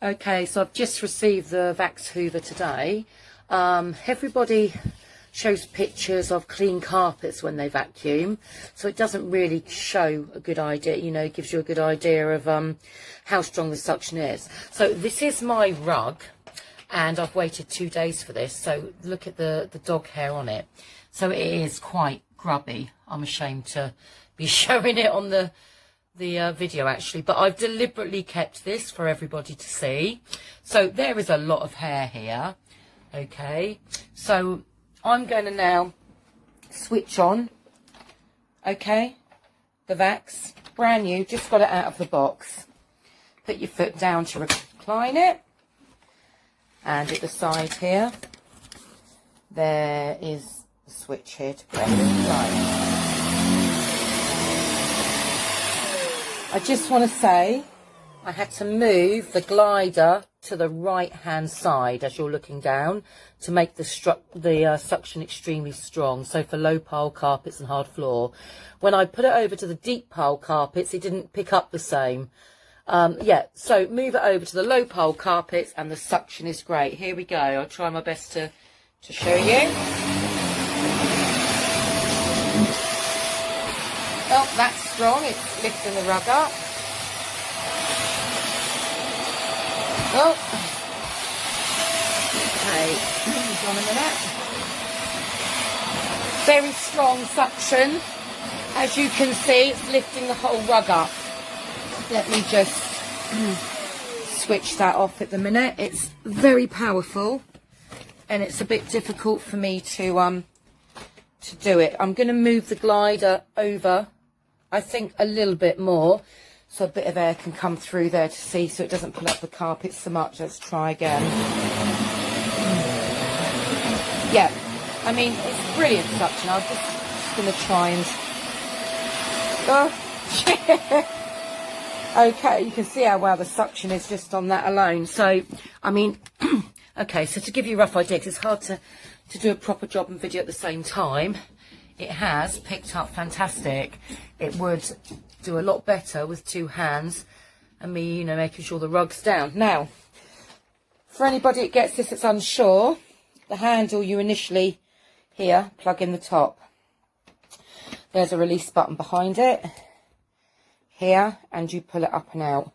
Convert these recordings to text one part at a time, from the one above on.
Okay, so I've just received the Vax Hoover today. Everybody shows pictures of clean carpets when they vacuum, so it doesn't really show a good idea, you know, it gives you a good idea of how strong the suction is. So this is my rug, and I've waited 2 days for this, so look at the dog hair on it. So it is quite grubby. I'm ashamed to be showing it on the video actually, but I've deliberately kept this for everybody to see. So there is a lot of hair here. Okay, so I'm going to now switch on, okay, the Vax, brand new, just got it out of the box. Put your foot down to recline it, and at the side here there is the switch here to press it. Right. I just want to say I had to move the glider to the right hand side as you're looking down to make the suction extremely strong. So for low pile carpets and hard floor, when I put it over to the deep pile carpets, it didn't pick up the same. Yeah, so move it over to the low pile carpets and the suction is great. Here we go. I'll try my best to show you. Oh, that's strong. It's lifting the rug up. Oh. Okay, hold on a minute. Very strong suction. As you can see, it's lifting the whole rug up. Let me just switch that off at the minute. It's very powerful, and it's a bit difficult for me to do it. I'm going to move the glider over, I think, a little bit more, so a bit of air can come through there to see, so it doesn't pull up the carpet so much. Let's try again. Yeah, I mean, it's brilliant suction. I'm just going to try and... Oh, okay, you can see how well the suction is just on that alone. So, I mean, okay, so to give you a rough idea, 'cause it's hard to do a proper job and video at the same time, it has picked up fantastic. It would do a lot better with two hands and me, you know, making sure the rug's down. Now, for anybody that gets this that's unsure, the handle you initially here plug in the top. There's a release button behind it here, and you pull it up and out.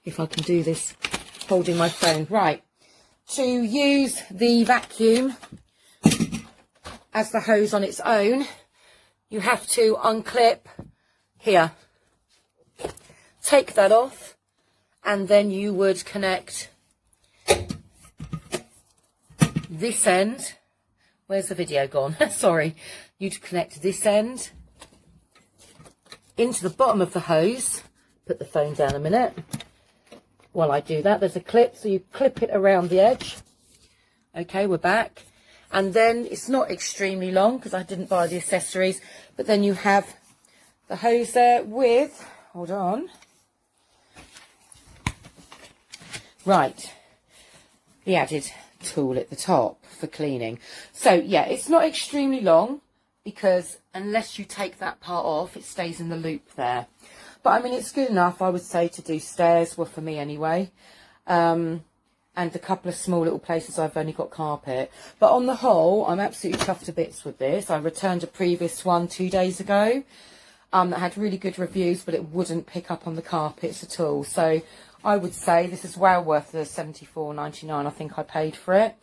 If I can do this holding my phone. Right, to use the vacuum as the hose on its own, you have to unclip here, take that off, and then you would connect this end. Where's the video gone? Sorry. You'd connect this end into the bottom of the hose. Put the phone down a minute while I do that. There's a clip, so you clip it around the edge. Okay, we're back. And then it's not extremely long because I didn't buy the accessories, but then you have the hose there with, hold on, right, the added tool at the top for cleaning. So yeah, it's not extremely long because unless you take that part off, it stays in the loop there. But I mean, it's good enough, I would say, to do stairs, well, for me anyway. And a couple of small little places I've only got carpet. But on the whole, I'm absolutely chuffed to bits with this. I returned a previous one 2 days ago that had really good reviews, but it wouldn't pick up on the carpets at all. So I would say this is well worth the $74.99 I think I paid for it.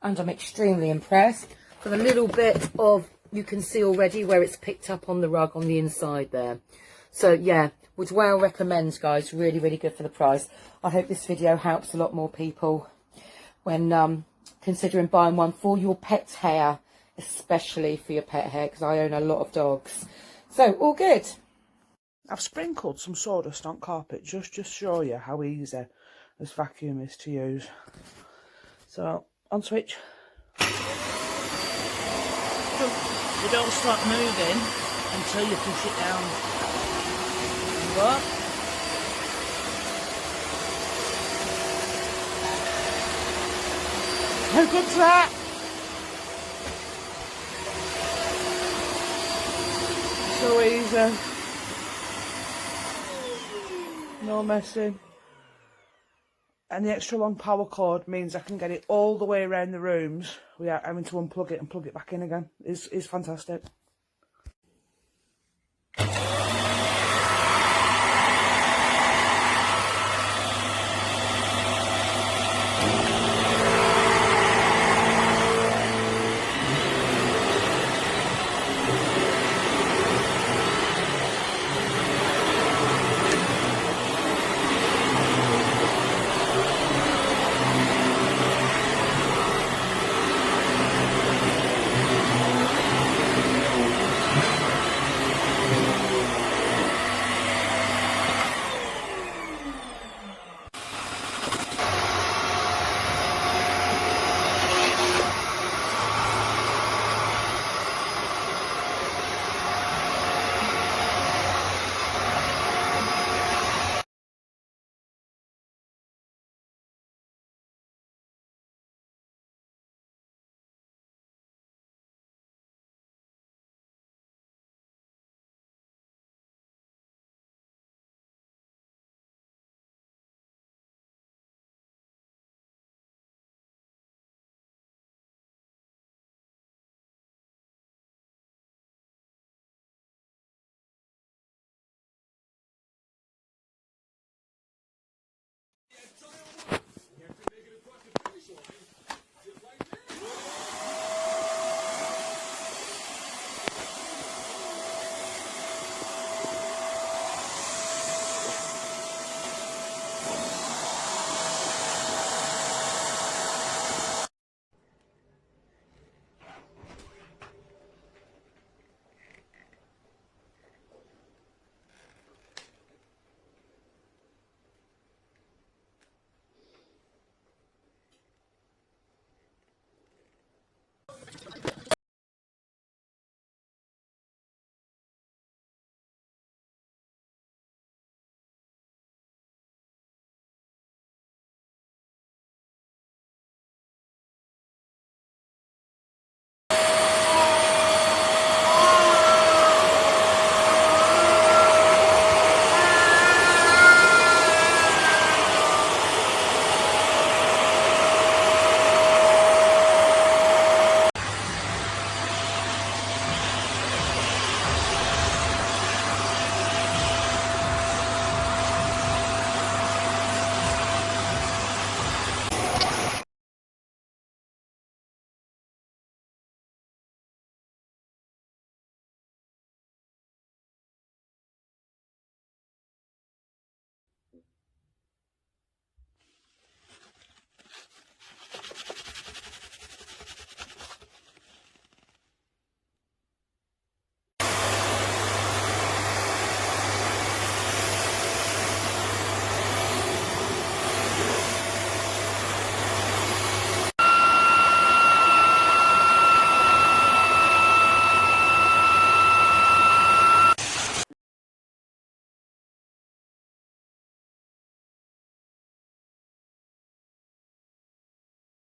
And I'm extremely impressed. For the little bit of, you can see already where it's picked up on the rug on the inside there. So yeah, would well recommend, guys. Really, really good for the price. I hope this video helps a lot more people when considering buying one for your pet's hair, especially for your pet hair, because I own a lot of dogs. So all good. I've sprinkled some sawdust on carpet just to show you how easy this vacuum is to use. So on switch. You don't stop moving until you push it down. What? How good's that? So easy. No messing. And the extra long power cord means I can get it all the way around the rooms without having to unplug it and plug it back in again. It's fantastic.